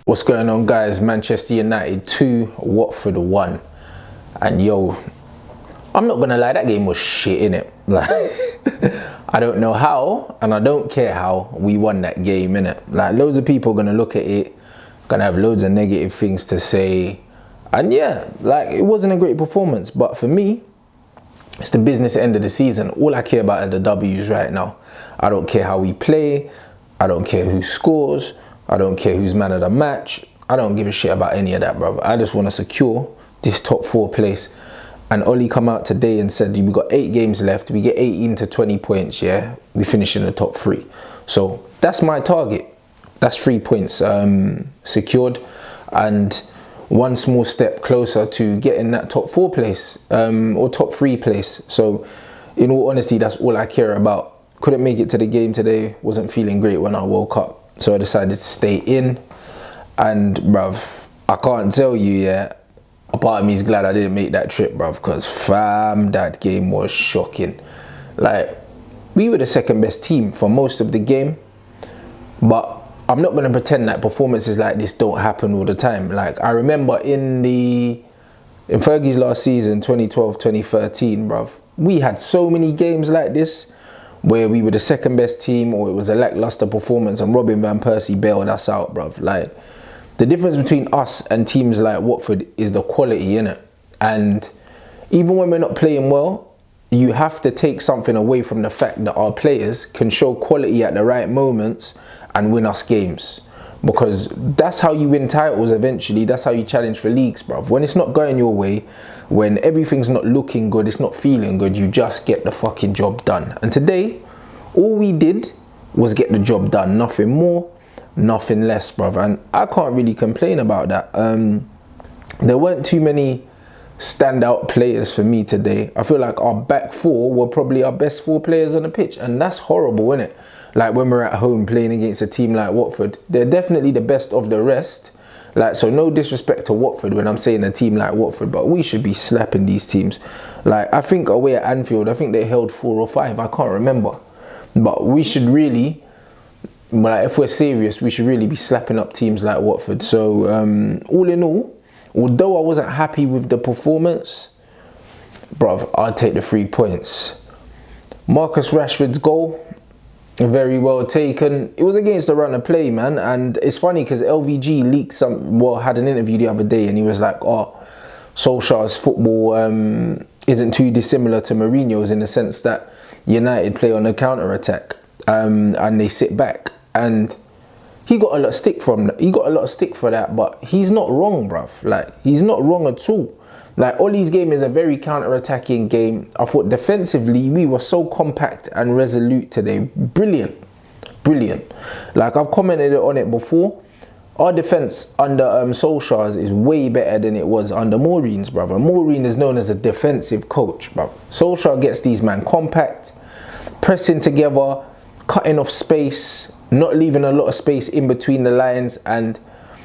What's going on, guys? Manchester United 2, Watford 1. And yo, I'm not gonna lie, that game was shit, innit? Like, I don't know how, and I don't care how we won that game, innit? Like, loads of people are gonna look at it, gonna have loads of negative things to say. And yeah, like, it wasn't a great performance, but for me, it's the business end of the season. All I care about are the W's right now. I don't care how we play. I don't care who scores. I don't care who's man of the match. I don't give a shit about any of that, brother. I just want to secure this top 4 place. And Oli come out today and said, we got 8 games left. We get 18 to 20 points, yeah? We finish in the top 3. So that's my target. That's 3 points secured. And one small step closer to getting that top 4 place or top 3 place. So in all honesty, that's all I care about. Couldn't make it to the game today. Wasn't feeling great when I woke up. So I decided to stay in. And bruv, I can't tell you, yeah, a part of me is glad I didn't make that trip, bruv, because fam, that game was shocking. Like, we were the second best team for most of the game, but I'm not going to pretend that performances like this don't happen all the time. Like, I remember in Fergie's last season, 2012-2013, bruv, we had so many games like this where we were the second best team, or it was a lackluster performance and Robin van Persie bailed us out, bruv. Like, the difference between us and teams like Watford is the quality, innit? And even when we're not playing well, you have to take something away from the fact that our players can show quality at the right moments and win us games. Because that's how you win titles eventually. That's how you challenge for leagues, bruv. When it's not going your way, when everything's not looking good, it's not feeling good, you just get the fucking job done. And today, all we did was get the job done. Nothing more, nothing less, bruv. And I can't really complain about that. There weren't too many standout players for me today. I feel like our back 4 were probably our best 4 players on the pitch. And that's horrible, innit? Like, when we're at home playing against a team like Watford, they're definitely the best of the rest. Like, so no disrespect to Watford when I'm saying a team like Watford, but we should be slapping these teams. Like, I think away at Anfield, I think they held 4 or 5, I can't remember. But we should really, like, if we're serious, we should really be slapping up teams like Watford. So, all in all, although I wasn't happy with the performance, bruv, I'd take the 3 points. Marcus Rashford's goal, very well taken. It was against the run of play, man. And it's funny because LVG leaked had an interview the other day and he was like, oh, Solskjaer's football isn't too dissimilar to Mourinho's in the sense that United play on a counter-attack and they sit back. And he got a lot of stick from that. He got a lot of stick for that, but he's not wrong, bruv. Like, he's not wrong at all. Like, Ollie's game is a very counter-attacking game. I thought defensively, we were so compact and resolute today. Brilliant. Brilliant. Like, I've commented on it before. Our defence under Solskjaer's is way better than it was under Maureen's, brother. Maureen is known as a defensive coach, brother. Solskjaer gets these men compact, pressing together, cutting off space, not leaving a lot of space in between the lines. And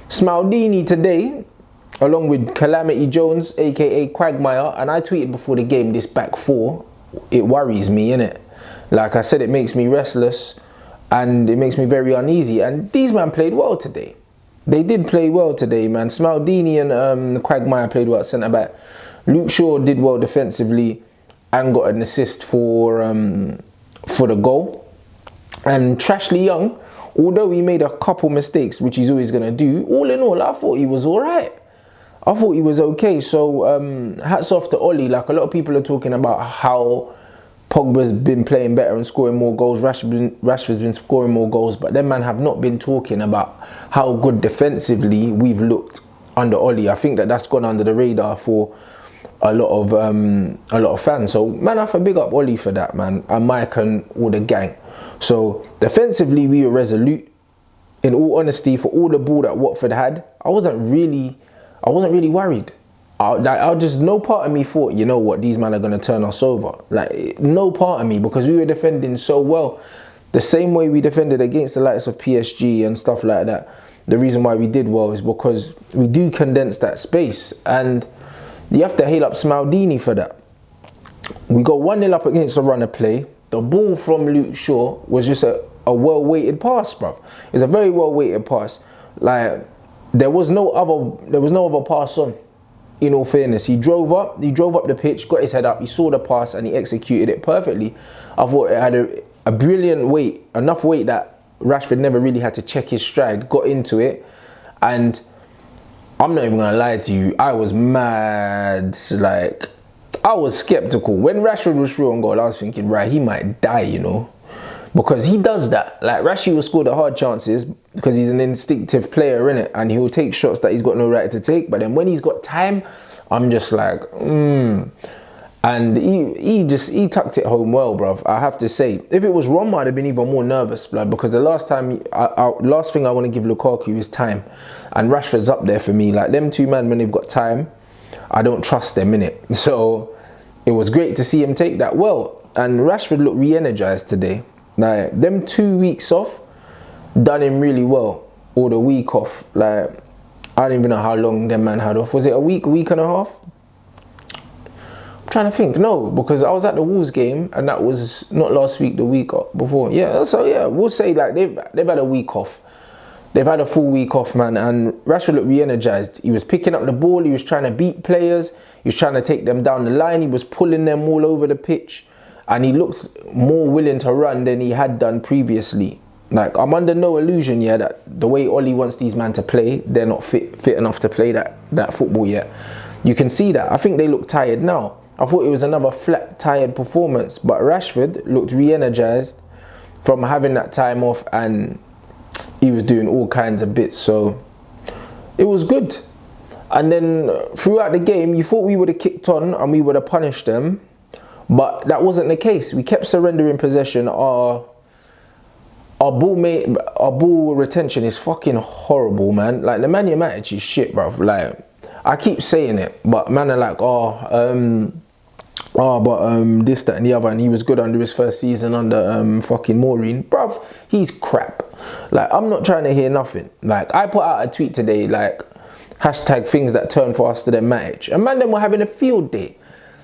Smaldini today, along with Calamity Jones, aka Quagmire, and I tweeted before the game, this back 4, it worries me, innit? Like I said, it makes me restless and it makes me very uneasy. And these men played well today. They did play well today, man. Smaldini and Quagmire played well at centre back. Luke Shaw did well defensively and got an assist for the goal. And Trashley Young, although he made a couple mistakes, which he's always going to do, all in all, I thought he was all right. I thought he was okay. So hats off to Ollie. Like, a lot of people are talking about how Pogba's been playing better and scoring more goals. Rashford's been scoring more goals, but them man have not been talking about how good defensively we've looked under Ollie. I think that's gone under the radar for a lot of fans. So man, I have to big up Ollie for that, man, and Mike and all the gang. So defensively, we were resolute. In all honesty, for all the ball that Watford had, I wasn't really worried. No part of me thought, you know what, these men are going to turn us over. Like, no part of me, because we were defending so well. The same way we defended against the likes of PSG and stuff like that. The reason why we did well is because we do condense that space. And you have to hail up Smaldini for that. We got 1-0 up against the run of play. The ball from Luke Shaw was just a well-weighted pass, bruv. It's a very well-weighted pass. Like, there was no other pass on. In all fairness, he drove up the pitch, got his head up, he saw the pass, and he executed it perfectly. I thought it had a brilliant weight, enough weight that Rashford never really had to check his stride, got into it. And I'm not even gonna lie to you, I was mad. Like, I was skeptical. When Rashford was through on goal, I was thinking, right, he might die, you know. Because he does that. Like, Rashford will score the hard chances because he's an instinctive player, innit? And he will take shots that he's got no right to take. But then when he's got time, I'm just like, And he tucked it home well, bruv. I have to say. If it was Roma, I'd have been even more nervous, blood. Because the last thing I want to give Lukaku is time. And Rashford's up there for me. Like, them two men, when they've got time, I don't trust them, innit? So, it was great to see him take that well. And Rashford looked re-energized today. Like, them 2 weeks off done him really well. Or the week off. Like, I don't even know how long them man had off. Was it a week and a half? I'm trying to think. No, because I was at the Wolves game, and that was not last week, the week before. Yeah, so yeah, we'll say like they've had a week off. They've had a full week off, man. And Rashford looked re-energized. He was picking up the ball. He was trying to beat players. He was trying to take them down the line. He was pulling them all over the pitch. And he looks more willing to run than he had done previously. Like, I'm under no illusion yet that the way Ollie wants these men to play, they're not fit enough to play that football yet. You can see that. I think they look tired now. I thought it was another flat, tired performance. But Rashford looked re-energized from having that time off, and he was doing all kinds of bits. So, it was good. And then throughout the game, you thought we would have kicked on and we would have punished them. But that wasn't the case. We kept surrendering possession. Our ball retention is fucking horrible, man. Like, the Man United is shit, bruv. Like, I keep saying it, but man are like, this, that, and the other, and he was good under his first season under fucking Maureen. Bruv, he's crap. Like, I'm not trying to hear nothing. Like, I put out a tweet today, like, hashtag things that turn faster than Matic. And man, them were having a field day.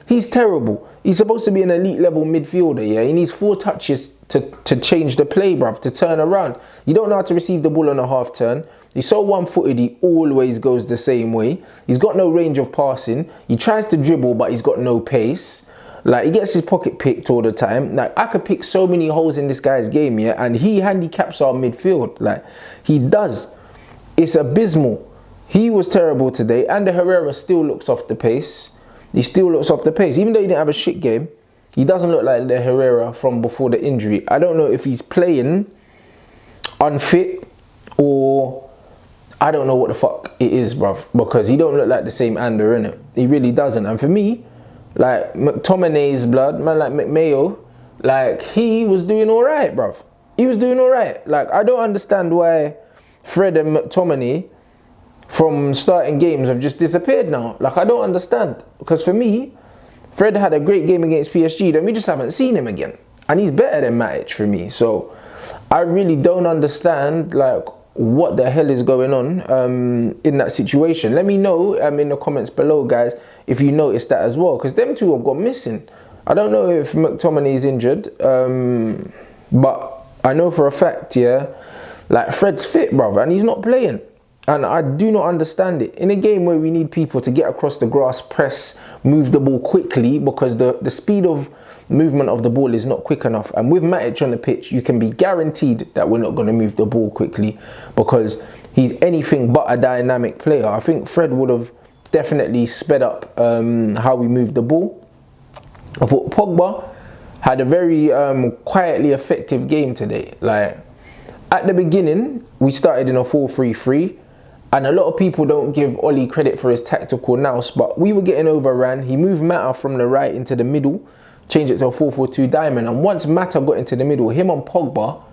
He's terrible. He's supposed to be an elite level midfielder, yeah? He needs 4 touches to change the play, bruv, to turn around. You don't know how to receive the ball on a half turn. He's so one-footed, he always goes the same way. He's got no range of passing. He tries to dribble, but he's got no pace. Like, he gets his pocket picked all the time. Like, I could pick so many holes in this guy's game, yeah? And he handicaps our midfield. Like, he does. It's abysmal. He was terrible today. And Herrera still looks off the pace. He still looks off the pace. Even though he didn't have a shit game, he doesn't look like the Herrera from before the injury. I don't know if he's playing unfit or I don't know what the fuck it is, bruv. Because he don't look like the same Ander, innit? He really doesn't. And for me, like McTominay's blood, man, like McMayo, like, he was doing alright, bruv. He was doing alright. Like, I don't understand why Fred and McTominay from starting games have just disappeared now. Like, I don't understand. Because for me, Fred had a great game against PSG, then we just haven't seen him again. And he's better than Matic for me. So, I really don't understand, like, what the hell is going on in that situation. Let me know in the comments below, guys, if you noticed that as well. Because them two have gone missing. I don't know if McTominay is injured. But I know for a fact, yeah, like, Fred's fit, brother, and he's not playing. And I do not understand it. In a game where we need people to get across the grass, press, move the ball quickly, because the speed of movement of the ball is not quick enough. And with Matic on the pitch, you can be guaranteed that we're not going to move the ball quickly, because he's anything but a dynamic player. I think Fred would have definitely sped up how we moved the ball. I thought Pogba had a very quietly effective game today. Like, at the beginning, we started in a 4-3-3. And a lot of people don't give Ollie credit for his tactical nous, but we were getting overran. He moved Mata from the right into the middle, changed it to a 4-4-2 diamond. And once Mata got into the middle, him and Pogba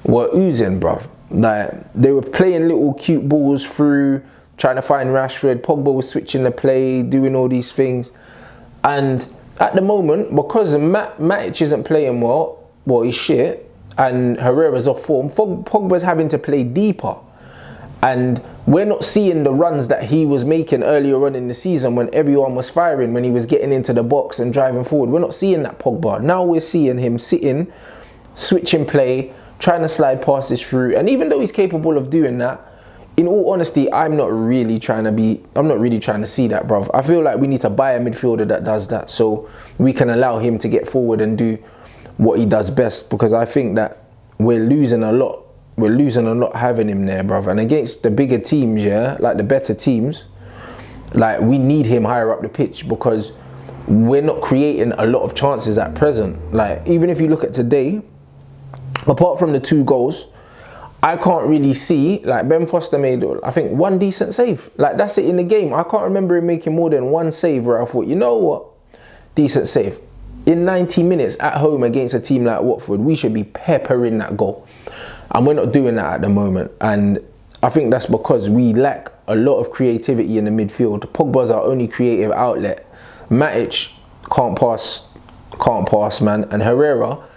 were oozing, bruv. Like, they were playing little cute balls through, trying to find Rashford. Pogba was switching the play, doing all these things. And at the moment, because Matic isn't playing well, he's shit, and Herrera's off form, Pogba's having to play deeper. And we're not seeing the runs that he was making earlier on in the season when everyone was firing, when he was getting into the box and driving forward. We're not seeing that Pogba. Now we're seeing him sitting, switching play, trying to slide passes through. And even though he's capable of doing that, in all honesty, I'm not really trying to see that, bruv. I feel like we need to buy a midfielder that does that, so we can allow him to get forward and do what he does best, because I think that we're losing a lot. We're losing a lot having him there, bruv. And against the bigger teams, yeah, like the better teams, like we need him higher up the pitch, because we're not creating a lot of chances at present. Like, even if you look at today, apart from the 2 goals, I can't really see, like, Ben Foster made, I think, 1 decent save. Like, that's it in the game. I can't remember him making more than 1 save where I thought, you know what, decent save. In 90 minutes at home against a team like Watford, we should be peppering that goal. And we're not doing that at the moment. And I think that's because we lack a lot of creativity in the midfield. Pogba's our only creative outlet. Matic can't pass, man. And Herrera,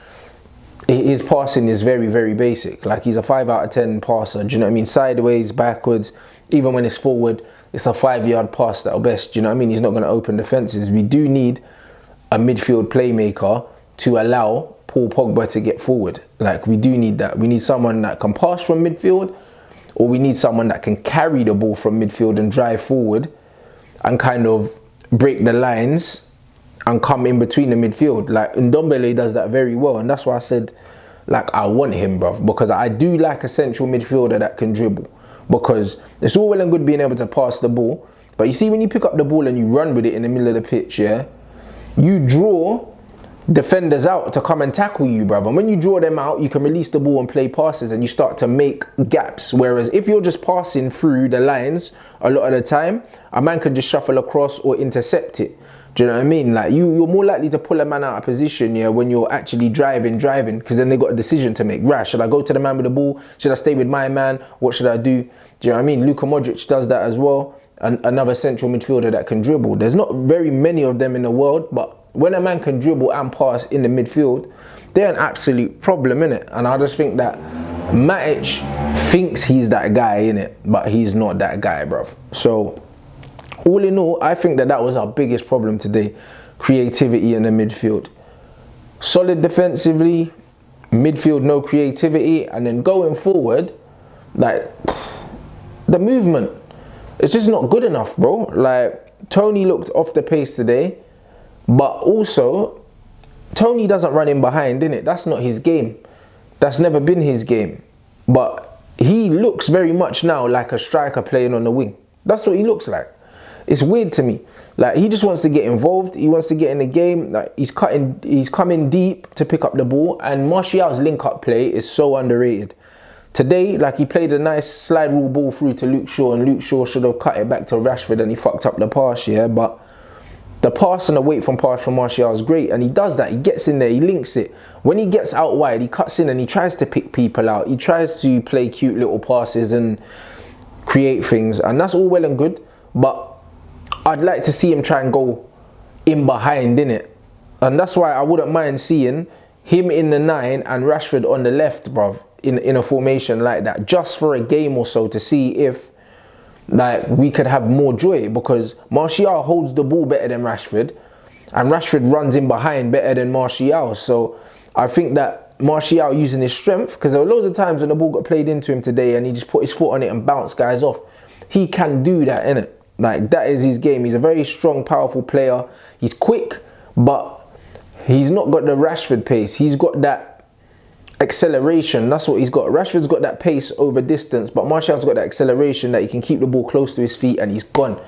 his passing is very, very basic. Like, he's a 5 out of 10 passer. Do you know what I mean? Sideways, backwards, even when it's forward, it's a 5-yard pass at best. Do you know what I mean? He's not going to open defenses. We do need a midfield playmaker to allow Paul Pogba to get forward. Like, we do need that. We need someone that can pass from midfield, or we need someone that can carry the ball from midfield and drive forward and kind of break the lines and come in between the midfield. Like, Ndombele does that very well, and that's why I said, like, I want him, bruv, because I do like a central midfielder that can dribble, because it's all well and good being able to pass the ball, but you see, when you pick up the ball and you run with it in the middle of the pitch, yeah, you draw defenders out to come and tackle you, bruv. And when you draw them out, you can release the ball and play passes, and you start to make gaps. Whereas if you're just passing through the lines a lot of the time, a man can just shuffle across or intercept it. Do you know what I mean? Like, you're more likely to pull a man out of position, yeah, when you're actually driving, because then they got a decision to make. Right, should I go to the man with the ball? Should I stay with my man? What should I do? Do you know what I mean? Luka Modric does that as well. And another central midfielder that can dribble. There's not very many of them in the world, but when a man can dribble and pass in the midfield, they're an absolute problem, innit? And I just think that Matic thinks he's that guy, innit? But he's not that guy, bruv. So, all in all, I think that was our biggest problem today. Creativity in the midfield. Solid defensively, midfield no creativity, and then going forward, like, the movement, it's just not good enough, bro. Like, Tony looked off the pace today, but also, Tony doesn't run in behind, innit? That's not his game. That's never been his game. But he looks very much now like a striker playing on the wing. That's what he looks like. It's weird to me. Like, he just wants to get involved. He wants to get in the game. Like, he's coming deep to pick up the ball. And Martial's link-up play is so underrated. Today, like, he played a nice slide rule ball through to Luke Shaw, and Luke Shaw should have cut it back to Rashford, and he fucked up the pass, yeah. But the pass and the wait from pass from Martial is great, and he does that. He gets in there, he links it. When he gets out wide, he cuts in and he tries to pick people out. He tries to play cute little passes and create things, and that's all well and good. But I'd like to see him try and go in behind, innit? And that's why I wouldn't mind seeing him in the 9 and Rashford on the left, bruv, in a formation like that, just for a game or so, to see if, like, we could have more joy, because Martial holds the ball better than Rashford, and Rashford runs in behind better than Martial. So I think that Martial using his strength, because there were loads of times when the ball got played into him today and he just put his foot on it and bounced guys off. He can do that, innit? Like, that is his game. He's a very strong, powerful player. He's quick, but he's not got the Rashford pace. He's got that acceleration. That's what he's got. Rashford's got that pace over distance, but Martial's got that acceleration that he can keep the ball close to his feet and he's gone.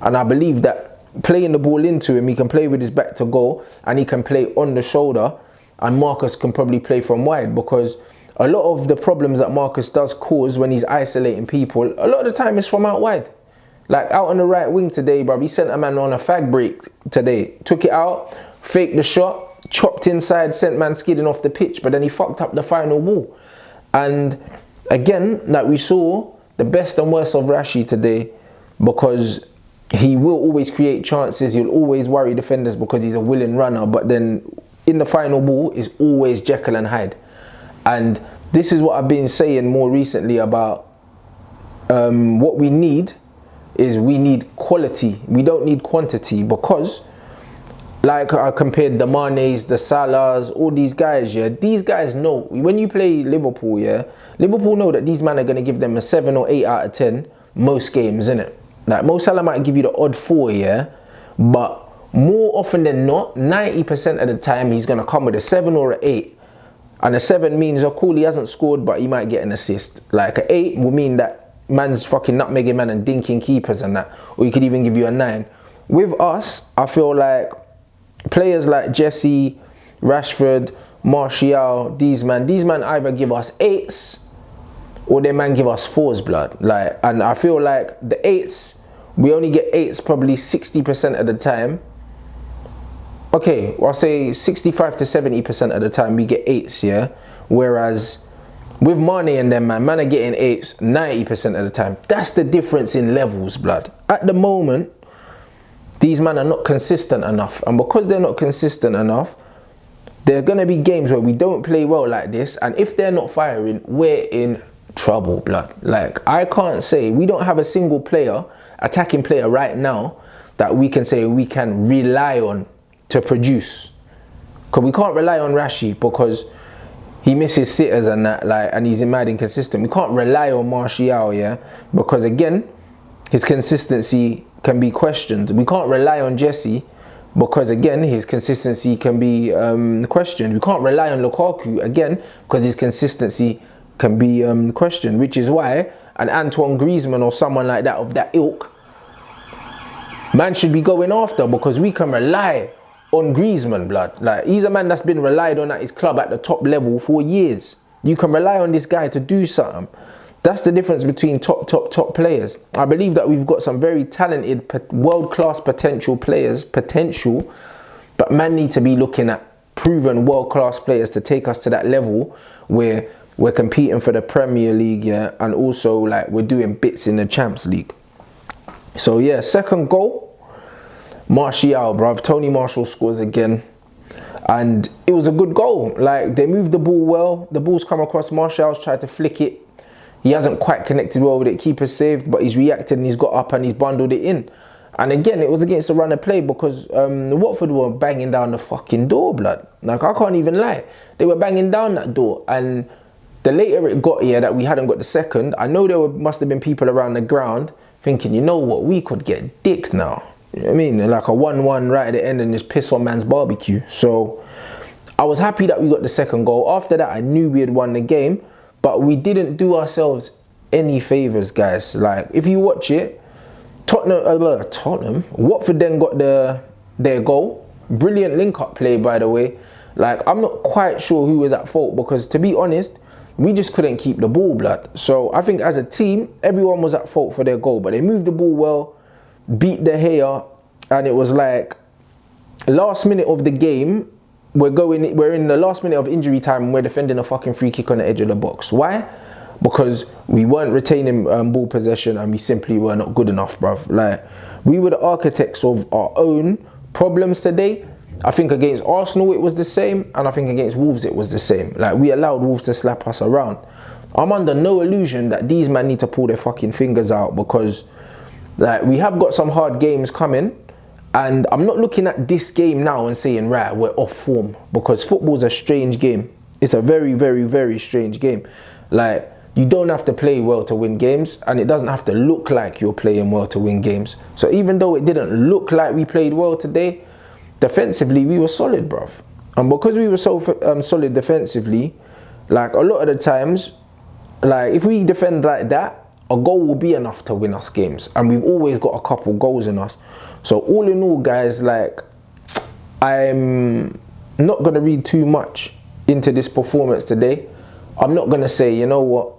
And I believe that playing the ball into him, he can play with his back to goal and he can play on the shoulder, and Marcus can probably play from wide, because a lot of the problems that Marcus does cause when he's isolating people, a lot of the time is from out wide. Like, out on the right wing today, bruv, he sent a man on a fag break today. Took it out, faked the shot, chopped inside, sent man skidding off the pitch, but then he fucked up the final ball. And again, like, we saw the best and worst of Rashi today, because he will always create chances. He'll always worry defenders because he's a willing runner, but then in the final ball is always Jekyll and Hyde. And this is what I've been saying more recently about what we need is we need quality. We don't need quantity, because like I compared the Manes, the Salahs, all these guys, yeah. These guys know, when you play Liverpool, yeah, Liverpool know that these men are going to give them a 7 or 8 out of 10 most games, innit? Like, Mo Salah might give you the odd 4, yeah, but more often than not, 90% of the time, he's going to come with a 7 or an 8. And a 7 means, oh cool, he hasn't scored, but he might get an assist. Like, an 8 will mean that man's fucking nutmegging man and dinking keepers and that. Or he could even give you a 9. With us, I feel like players like Jesse, Rashford, Martial, these man either give us 8s or they man give us 4s, blood. Like, and I feel like the 8s, we only get 8s probably 60% of the time. Okay, I'll say 65 to 70% of the time we get 8s, yeah? Whereas with Mane and them, man are getting 8s 90% of the time. That's the difference in levels, blood. At the moment, these men are not consistent enough. And because they're not consistent enough, there are going to be games where we don't play well like this. And if they're not firing, we're in trouble, blood. Like, I can't say, we don't have a single player, attacking player right now, that we can say we can rely on to produce. Because we can't rely on Rashi because he misses sitters and that, like, and he's mad inconsistent. We can't rely on Martial, yeah, because again, his consistency can be questioned. We can't rely on Jesse because again, his consistency can be questioned. We can't rely on Lukaku again because his consistency can be questioned, which is why an Antoine Griezmann or someone like that of that ilk, man should be going after, because we can rely on Griezmann, blood. Like, he's a man that's been relied on at his club at the top level for years. You can rely on this guy to do something. That's the difference between top players. I believe that we've got some very talented, world-class potential players, but man need to be looking at proven world-class players to take us to that level where we're competing for the Premier League, yeah, and also like we're doing bits in the Champions League. So yeah, second goal, Martial, bruv. Tony Martial scores again. And it was a good goal. Like, they moved the ball well. The ball's come across. Martial's tried to flick it. He hasn't quite connected well with it. Keeper saved, but he's reacted and he's got up and he's bundled it in. And again, it was against the run of play because Watford were banging down the fucking door, blood. Like, I can't even lie. They were banging down that door. And the later it got here that we hadn't got the second, I know there must have been people around the ground thinking, you know what, we could get dicked now. You know what I mean? Like a 1-1 right at the end and just piss on man's barbecue. So I was happy that we got the second goal. After that, I knew we had won the game. But we didn't do ourselves any favours, guys. Like, if you watch it, Watford then got their goal. Brilliant link-up play, by the way. Like, I'm not quite sure who was at fault because, to be honest, we just couldn't keep the ball, blood. So I think as a team, everyone was at fault for their goal. But they moved the ball well, beat De Gea, and it was like last minute of the game. We're in the last minute of injury time and we're defending a fucking free kick on the edge of the box. Why? Because we weren't retaining ball possession and we simply were not good enough, bruv. Like, we were the architects of our own problems today. I think against Arsenal it was the same, and I think against Wolves it was the same. Like, we allowed Wolves to slap us around. I'm under no illusion that these men need to pull their fucking fingers out because, like, we have got some hard games coming. And I'm not looking at this game now and saying, right, we're off form, because football's a strange game. It's a very, very, very strange game. Like, you don't have to play well to win games, and it doesn't have to look like you're playing well to win games. So even though it didn't look like we played well today, defensively, we were solid, bruv. And because we were so solid defensively, like, a lot of the times, like, if we defend like that, a goal will be enough to win us games. And we've always got a couple goals in us. So all in all, guys, like, I'm not going to read too much into this performance today. I'm not going to say, you know what,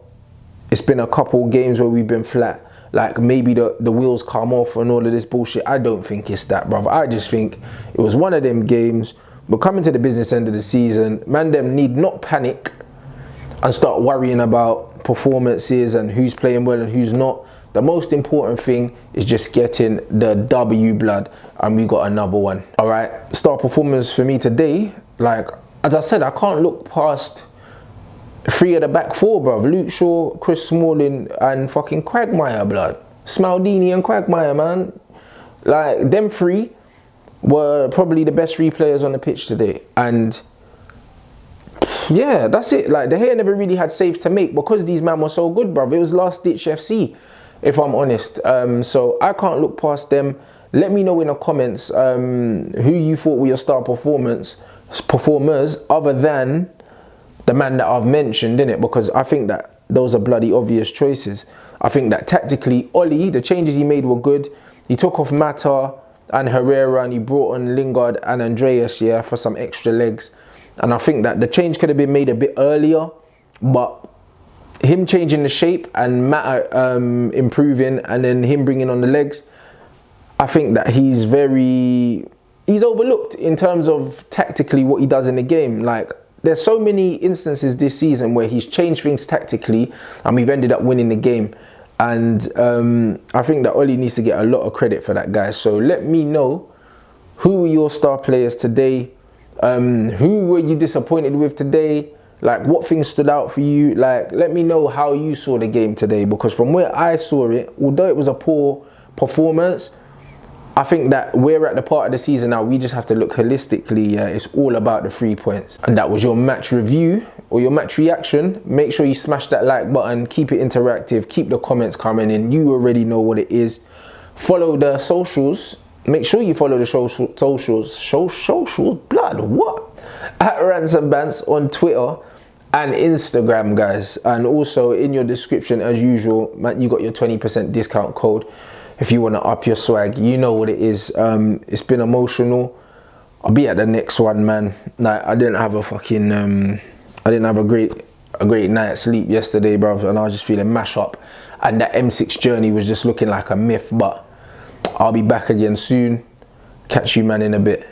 it's been a couple games where we've been flat. Like, maybe the wheels come off and all of this bullshit. I don't think it's that, brother. I just think it was one of them games. We're coming to the business end of the season. Man, them need not panic and start worrying about performances and who's playing well and who's not. The most important thing is just getting the W, blood, and we got another one. All right, star performance for me today. Like, as I said, I can't look past 3 of the back 4, bruv. Luke Shaw, Chris Smalling, and fucking Quagmire, blood. Smaldini and Quagmire, man. Like, them 3, were probably the best 3 players on the pitch today. And yeah, that's it. Like, De Gea never really had saves to make because these men were so good, bruv. It was last ditch FC, if I'm honest. So I can't look past them. Let me know in the comments who you thought were your star performers other than the man that I've mentioned, innit? Because I think that those are bloody obvious choices. I think that tactically, Oli, the changes he made were good. He took off Mata and Herrera and he brought on Lingard and Andreas, yeah, for some extra legs. And I think that the change could have been made a bit earlier, but him changing the shape and Mata improving and then him bringing on the legs, I think that he's overlooked in terms of tactically what he does in the game. Like, there's so many instances this season where he's changed things tactically and we've ended up winning the game. And I think that Oli needs to get a lot of credit for that, guys. So let me know, who were your star players today? Who were you disappointed with today? Like, what things stood out for you? Like, let me know how you saw the game today, because from where I saw it, although it was a poor performance, I think that we're at the part of the season now, we just have to look holistically. It's all about the 3 points. And that was your match review or your match reaction. Make sure you smash that like button, keep it interactive, keep the comments coming in. You already know what it is. Follow the socials. Make sure you follow the socials, blood, what? At Rants and Bants on Twitter and Instagram, guys. And also in your description, as usual, you got your 20% discount code if you want to up your swag. You know what it is. It's been emotional. I'll be at the next one, man. Like, I didn't have a fucking I didn't have a great night's sleep yesterday, bruv, and I was just feeling mash up, and that M6 journey was just looking like a myth. But I'll be back again soon. Catch you, man, in a bit.